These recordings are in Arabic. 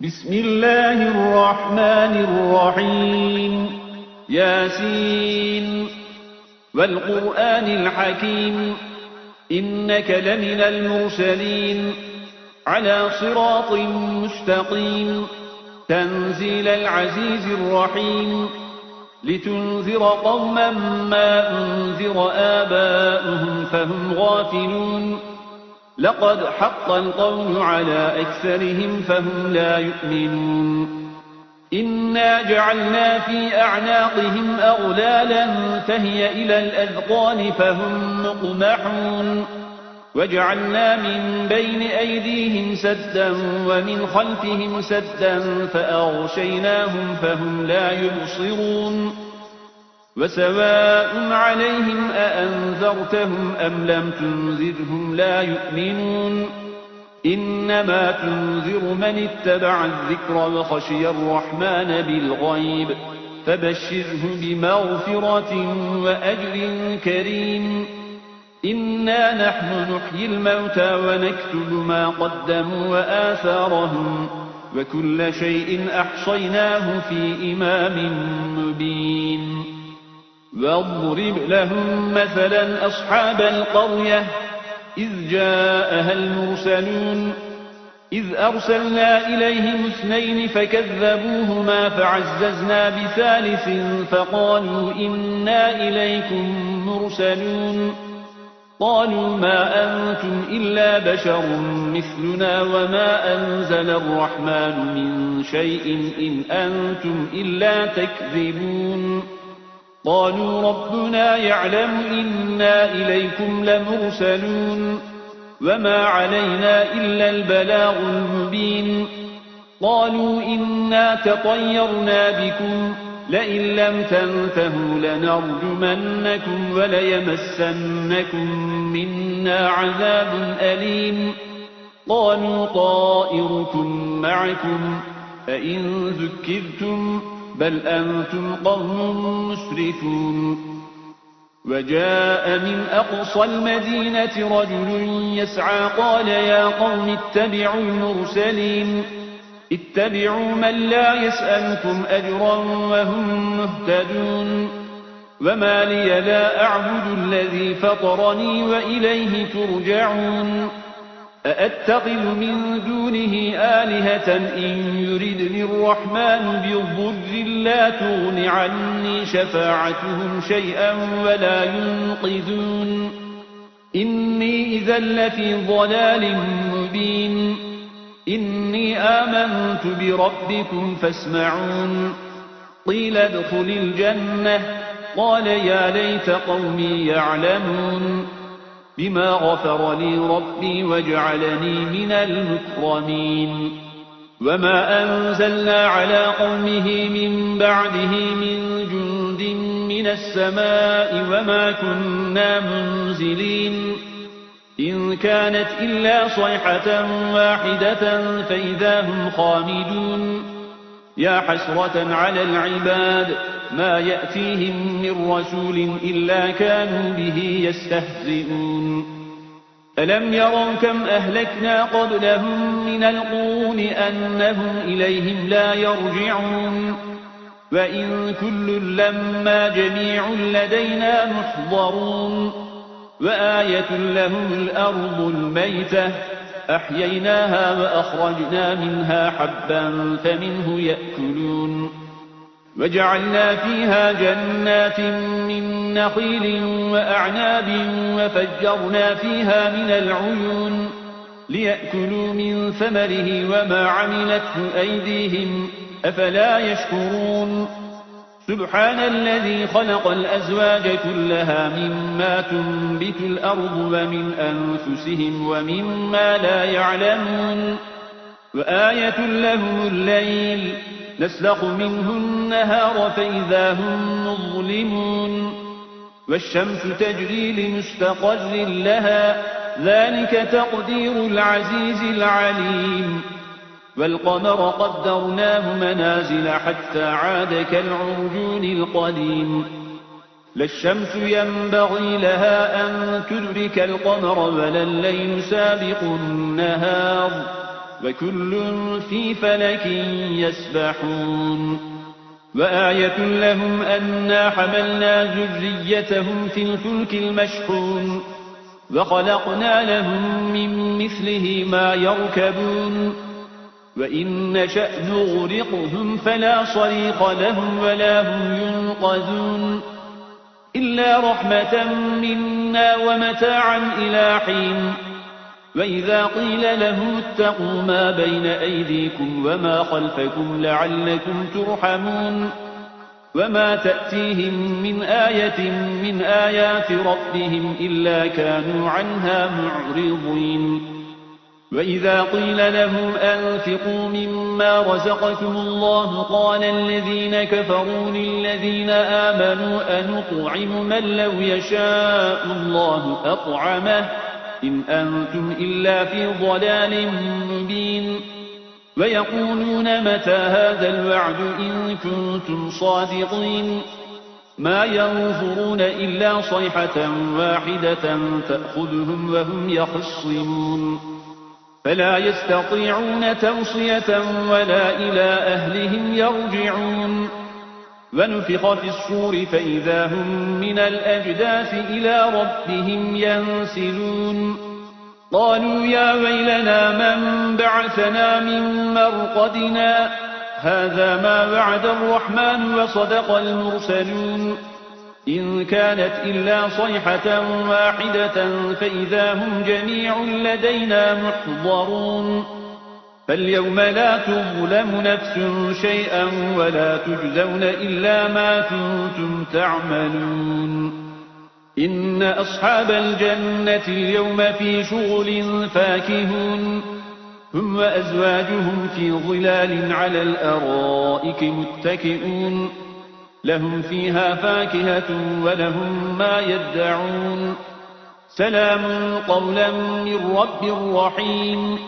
بسم الله الرحمن الرحيم ياسين والقرآن الحكيم إنك لمن المرسلين على صراط مستقيم تنزيل العزيز الرحيم لتنذر قوما ما أنذر آباؤهم فهم غافلون لقد حق القول على أكثرهم فهم لا يؤمنون إنا جعلنا في أعناقهم أغلالا فهي إلى الأذقان فهم مقمحون وجعلنا من بين أيديهم سدا ومن خلفهم سدا فأغشيناهم فهم لا يبصرون وسواء عليهم أأنذرتهم أم لم تنذرهم لا يؤمنون إنما تنذر من اتبع الذكر وخشي الرحمن بالغيب فبشره بمغفرة وأجر كريم إنا نحن نحيي الموتى ونكتب ما قدموا وآثارهم وكل شيء أحصيناه في إمام مبين واضرب لهم مثلا أصحاب القرية إذ جاءها المرسلون إذ أرسلنا إليهم 2 فكذبوهما فعززنا بثالث فقالوا إنا إليكم مرسلون قالوا ما أنتم إلا بشر مثلنا وما أنزل الرحمن من شيء إن أنتم إلا تكذبون قالوا ربنا يعلم إنا إليكم لمرسلون وما علينا إلا البلاغ المبين قالوا إنا تطيرنا بكم لئن لم تنتهوا لنرجمنكم وليمسنكم منا عذاب أليم قالوا طائركم معكم أئن ذكرتم بل أنتم قوم مسرفون وجاء من أقصى المدينة رجل يسعى قال يا قوم اتبعوا المرسلين اتبعوا من لا يسألكم أجرا وهم مهتدون وما لي لا أعبد الذي فطرني وإليه ترجعون أأتخذ من دونه آلهة إن يردني الرحمن بضر لا تغن عني شفاعتهم شيئا ولا ينقذون إني إذا لفي ضلال مبين إني آمنت بربكم فاسمعون قيل ادخل الجنة قال يا ليت قومي يعلمون بما غفر لي ربي وجعلني من المكرمين وما أنزلنا على قومه من بعده من جند من السماء وما كنا منزلين إن كانت إلا صيحة واحدة فإذا هم خامدون يا حسرة على العباد ما يأتيهم من رسول إلا كانوا به يستهزئون ألم يروا كم أهلكنا قبلهم من القرون أنهم إليهم لا يرجعون وإن كل لما جميع لدينا محضرون وآية لهم الأرض الميتة أحييناها وأخرجنا منها حبا فمنه يأكلون وجعلنا فيها جنات من نخيل وأعناب وفجرنا فيها من العيون ليأكلوا من ثمره وما عملته أيديهم أفلا يشكرون سبحان الذي خلق الأزواج كلها مما تنبت الأرض ومن أنفسهم ومما لا يعلمون وآية لهم الليل نسلخ منه النهار فإذا هم مظلمون والشمس تجري لمستقر لها ذلك تقدير العزيز العليم والقمر قدرناه منازل حتى عاد كالعرجون القديم لا الشمس ينبغي لها أن تدرك القمر ولا الليل سابق النهار وكل في فلك يسبحون وآية لهم أنا حملنا ذريتهم في الفلك المشحون وخلقنا لهم من مثله ما يركبون وإن نشأ نغرقهم فلا صريخ لهم ولا هم ينقذون إلا رحمة منا ومتاعا إلى حين وإذا قيل لهم اتقوا ما بين أيديكم وما خلفكم لعلكم ترحمون وما تأتيهم من آية من آيات ربهم إلا كانوا عنها معرضين وإذا قيل لهم أنفقوا مما رزقكم الله قال الذين كفروا للذين آمنوا أنطعم من لو يشاء الله أطعمه إن أنتم إلا في ضلال مبين ويقولون متى هذا الوعد إن كنتم صادقين ما ينظرون إلا صيحة واحدة تأخذهم وهم يخصمون فلا يستطيعون توصية ولا إلى أهلهم يرجعون ونفخ في الصور فإذا هم من الأجداث إلى ربهم ينسلون قالوا يا ويلنا من بعثنا من مرقدنا هذا ما وعد الرحمن وصدق المرسلون إن كانت إلا صيحة واحدة فإذا هم جميع لدينا محضرون فاليوم لا تظلم نفس شيئا ولا تجزون إلا ما كنتم تعملون إن أصحاب الجنة اليوم في شغل فاكهون هم وأزواجهم في ظلال على الأرائك متكئون لهم فيها فاكهة ولهم ما يدعون سلام قولا من رب رحيم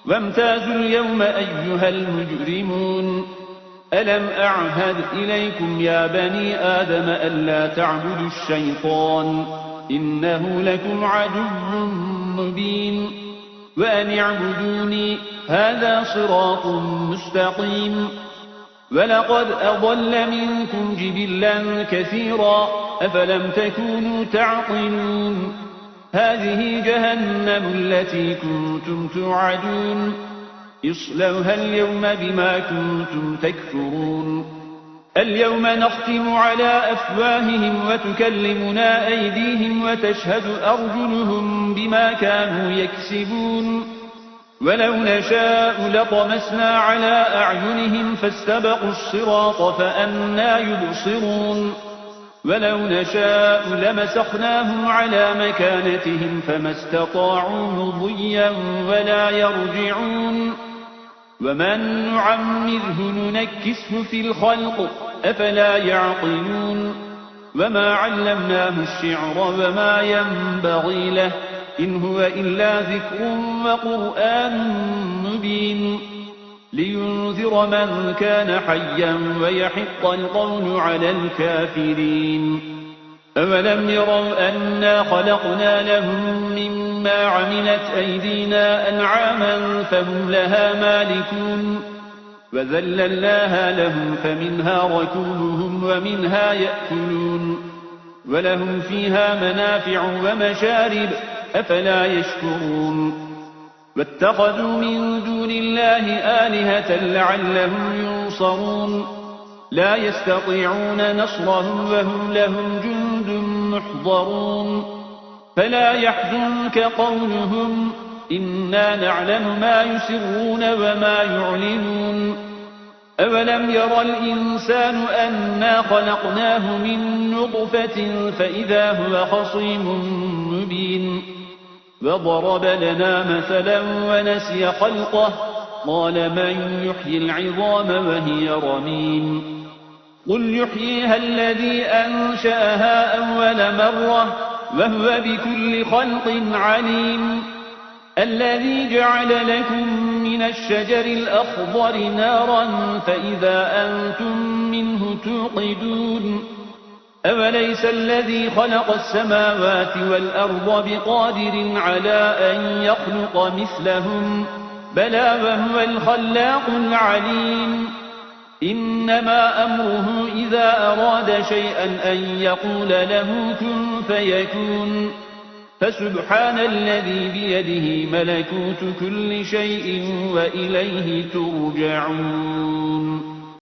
وامتازوا اليوم أيها المجرمون ألم أعهد إليكم يا بني آدم ألا تعبدوا الشيطان إنه لكم عدو مبين وأن اعبدوني هذا صراط مستقيم ولقد أضل منكم جبلا كثيرا أفلم تكونوا تعقلون هذه جهنم التي كنتم توعدون اصلوها اليوم بما كنتم تكفرون اليوم نختم على أفواههم وتكلمنا أيديهم وتشهد أرجلهم بما كانوا يكسبون ولو نشاء لطمسنا على أعينهم فاستبقوا الصراط فأنى يبصرون ولو نشاء لمسخناهم على مكانتهم فما استطاعوا مضيا ولا يرجعون ومن نعمره ننكسه في الخلق أفلا يعقلون وما علمناه الشعر وما ينبغي له إن هو إلا ذكر وقرآن مبين لينذر من كان حيا ويحق القول على الكافرين أولم يروا أنا خلقنا لهم مما عملت أيدينا أنعاما فهم لها مالكون وذللناها لهم فمنها ركوبهم ومنها يأكلون ولهم فيها منافع ومشارب أفلا يشكرون واتخذوا من دون الله آلهة لعلهم ينصرون لا يستطيعون نصرهم وهم لهم جند محضرون فلا يحزنك قولهم إنا نعلم ما يسرون وما يعلنون أولم ير الإنسان أنا خلقناه من نطفة فإذا هو خصيم مبين وضرب لنا مثلا ونسي خلقه قال من يحيي العظام وهي رميم قل يحييها الذي أنشأها أول مرة وهو بكل خلق عليم الذي جعل لكم من الشجر الأخضر نارا فإذا أنتم منه توقدون أوليس الذي خلق السماوات والأرض بقادر على أن يخلق مثلهم بلى وهو الخلاق العليم إنما أمره إذا أراد شيئا أن يقول له كن فيكون فسبحان الذي بيده ملكوت كل شيء وإليه ترجعون